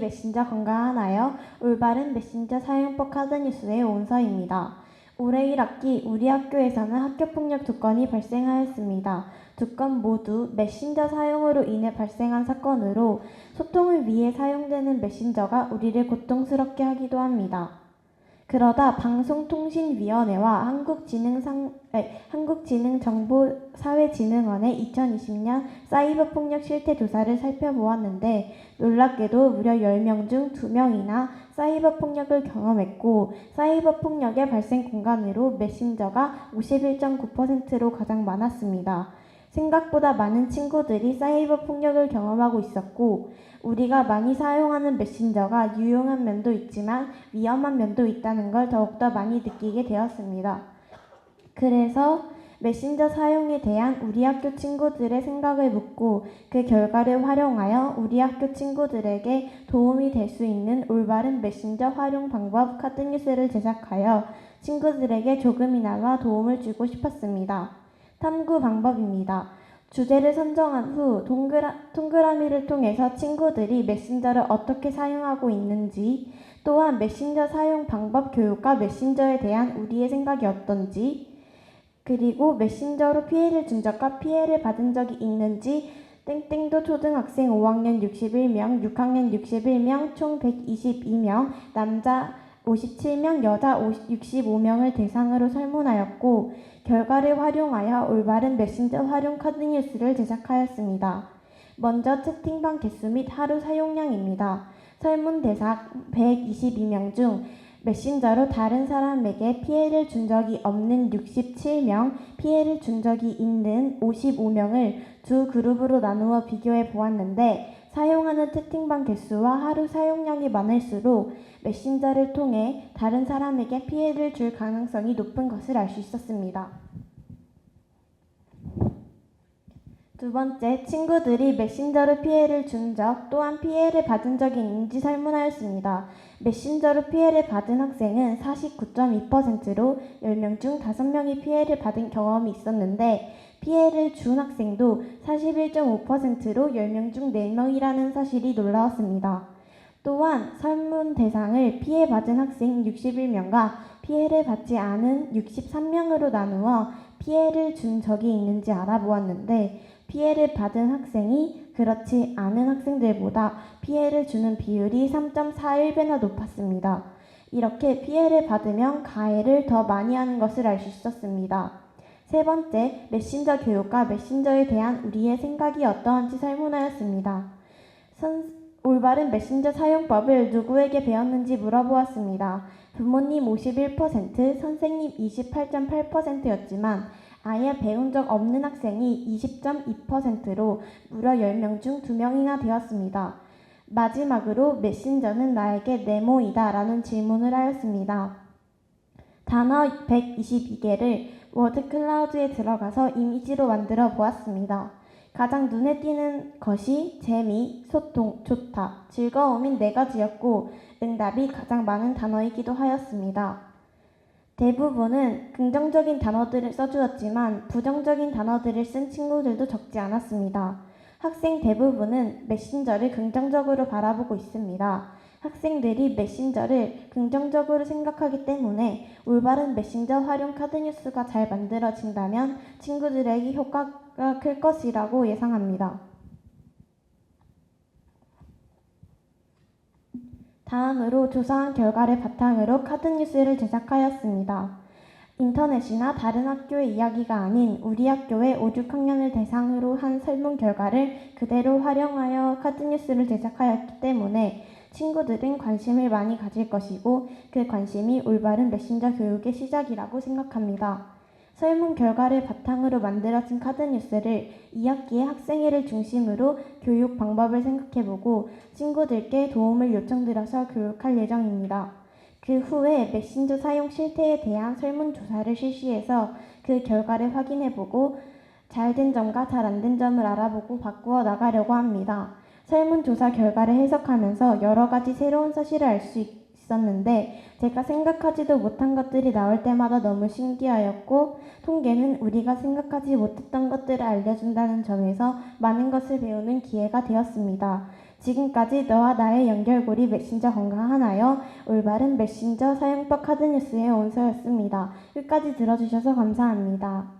메신저 건강하나요? 올바른 메신저 사용법 카드뉴스의 온서입니다. 올해 1학기 우리 학교에서는 학교폭력 2건이 발생하였습니다. 2건 모두 메신저 사용으로 인해 발생한 사건으로 소통을 위해 사용되는 메신저가 우리를 고통스럽게 하기도 합니다. 그러다 방송통신위원회와 한국지능정보사회진흥원의 2020년 사이버폭력 실태조사를 살펴보았는데 놀랍게도 무려 10명 중 2명이나 사이버폭력을 경험했고 사이버폭력의 발생 공간으로 메신저가 51.9%로 가장 많았습니다. 생각보다 많은 친구들이 사이버 폭력을 경험하고 있었고 우리가 많이 사용하는 메신저가 유용한 면도 있지만 위험한 면도 있다는 걸 더욱더 많이 느끼게 되었습니다. 그래서 메신저 사용에 대한 우리 학교 친구들의 생각을 묻고 그 결과를 활용하여 우리 학교 친구들에게 도움이 될 수 있는 올바른 메신저 활용 방법 카드뉴스를 제작하여 친구들에게 조금이나마 도움을 주고 싶었습니다. 탐구 방법입니다. 주제를 선정한 후 동그라미를 통해서 친구들이 메신저를 어떻게 사용하고 있는지, 또한 메신저 사용 방법 교육과 메신저에 대한 우리의 생각이 어떤지, 그리고 메신저로 피해를 준 적과 피해를 받은 적이 있는지 땡땡도 초등학생 5학년 61명, 6학년 61명, 총 122명, 남자 57명, 여자 65명을 대상으로 설문하였고 결과를 활용하여 올바른 메신저 활용 카드뉴스를 제작하였습니다. 먼저 채팅방 개수 및 하루 사용량입니다. 설문 대상 122명 중 메신저로 다른 사람에게 피해를 준 적이 없는 67명, 피해를 준 적이 있는 55명을 두 그룹으로 나누어 비교해 보았는데 사용하는 채팅방 개수와 하루 사용량이 많을수록 메신저를 통해 다른 사람에게 피해를 줄 가능성이 높은 것을 알 수 있었습니다. 두 번째, 친구들이 메신저로 피해를 준 적 또한 피해를 받은 적이 있는지 설문하였습니다. 메신저로 피해를 받은 학생은 49.2%로 10명 중 5명이 피해를 받은 경험이 있었는데 피해를 준 학생도 41.5%로 10명 중 4명이라는 사실이 놀라웠습니다. 또한 설문 대상을 피해받은 학생 61명과 피해를 받지 않은 63명으로 나누어 피해를 준 적이 있는지 알아보았는데 피해를 받은 학생이 그렇지 않은 학생들보다 피해를 주는 비율이 3.41배나 높았습니다. 이렇게 피해를 받으면 가해를 더 많이 하는 것을 알 수 있었습니다. 세 번째, 메신저 교육과 메신저에 대한 우리의 생각이 어떠한지 설문하였습니다. 올바른 메신저 사용법을 누구에게 배웠는지 물어보았습니다. 부모님 51%, 선생님 28.8%였지만 아예 배운 적 없는 학생이 20.2%로 무려 10명 중 2명이나 되었습니다. 마지막으로 메신저는 나에게 네모이다 라는 질문을 하였습니다. 단어 122개를 워드 클라우드에 들어가서 이미지로 만들어 보았습니다. 가장 눈에 띄는 것이 재미, 소통, 좋다, 즐거움인 4가지였고 응답이 가장 많은 단어이기도 하였습니다. 대부분은 긍정적인 단어들을 써주었지만 부정적인 단어들을 쓴 친구들도 적지 않았습니다. 학생 대부분은 메신저를 긍정적으로 바라보고 있습니다. 학생들이 메신저를 긍정적으로 생각하기 때문에 올바른 메신저 활용 카드뉴스가 잘 만들어진다면 친구들에게 효과가 클 것이라고 예상합니다. 다음으로 조사한 결과를 바탕으로 카드뉴스를 제작하였습니다. 인터넷이나 다른 학교의 이야기가 아닌 우리 학교의 5, 6학년을 대상으로 한 설문 결과를 그대로 활용하여 카드뉴스를 제작하였기 때문에 친구들은 관심을 많이 가질 것이고 그 관심이 올바른 메신저 교육의 시작이라고 생각합니다. 설문 결과를 바탕으로 만들어진 카드뉴스를 2학기에 학생회를 중심으로 교육 방법을 생각해보고 친구들께 도움을 요청드려서 교육할 예정입니다. 그 후에 메신저 사용 실태에 대한 설문조사를 실시해서 그 결과를 확인해보고 잘된 점과 잘 안 된 점을 알아보고 바꾸어 나가려고 합니다. 설문조사 결과를 해석하면서 여러 가지 새로운 사실을 알 수 있었는데 제가 생각하지도 못한 것들이 나올 때마다 너무 신기하였고 통계는 우리가 생각하지 못했던 것들을 알려준다는 점에서 많은 것을 배우는 기회가 되었습니다. 지금까지 너와 나의 연결고리 메신저 건강하나요? 올바른 메신저 사용법 카드뉴스의 온서였습니다. 끝까지 들어주셔서 감사합니다.